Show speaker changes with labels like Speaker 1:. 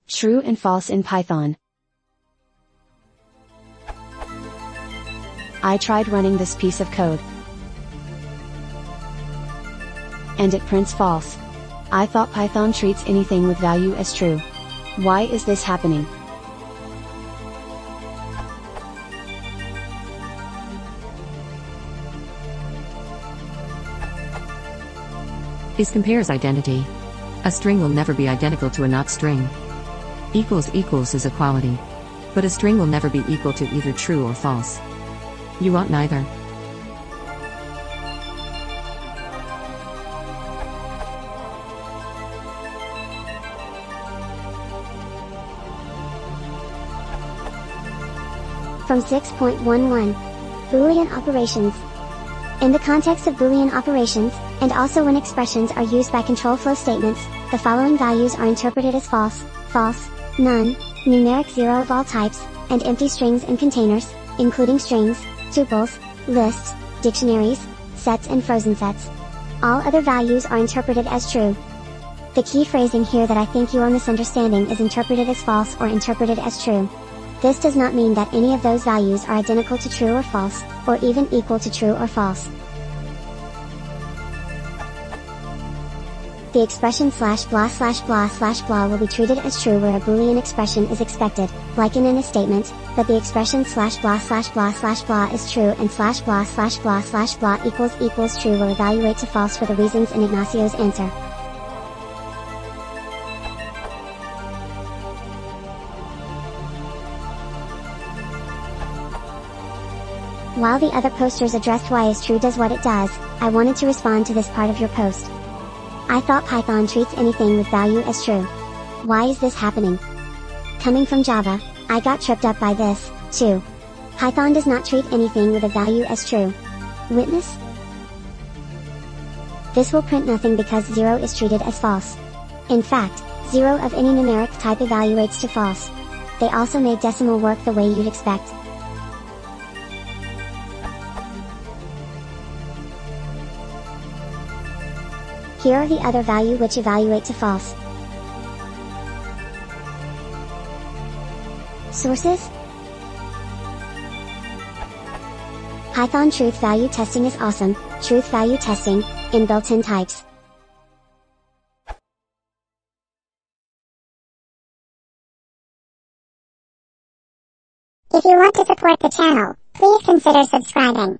Speaker 1: True and false in Python. I tried running this piece of code, and it prints false. I thought Python treats anything with value as true. Why is this happening?
Speaker 2: Is compares identity. A string will never be identical to a not string. Equals equals is equality. But a string will never be equal to either true or false. You want neither.
Speaker 3: From 6.11. Boolean operations. In the context of Boolean operations, and also when expressions are used by control flow statements, the following values are interpreted as false, false, none, numeric 0 of all types, and empty strings and containers, including strings, tuples, lists, dictionaries, sets and frozen sets. All other values are interpreted as true. The key phrasing here that I think you are misunderstanding is interpreted as false or interpreted as true. This does not mean that any of those values are identical to true or false, or even equal to true or false. The expression /blah/blah/blah will be treated as true where a Boolean expression is expected, like in a statement, but the expression /blah/blah/blah is true and /blah/blah/blah equals true will evaluate to false for the reasons in Ignacio's answer. While the other posters addressed why is true does what it does, I wanted to respond to this part of your post. I thought Python treats anything with value as true. Why is this happening? Coming from Java, I got tripped up by this, too. Python does not treat anything with a value as true. Witness? This will print nothing because 0 is treated as false. In fact, 0 of any numeric type evaluates to false. They also made decimal work the way you'd expect. Here are the other value which evaluate to false. Sources? Python truth value testing is awesome. Truth value testing, in built-in types.
Speaker 4: If you want to support the channel, please consider subscribing.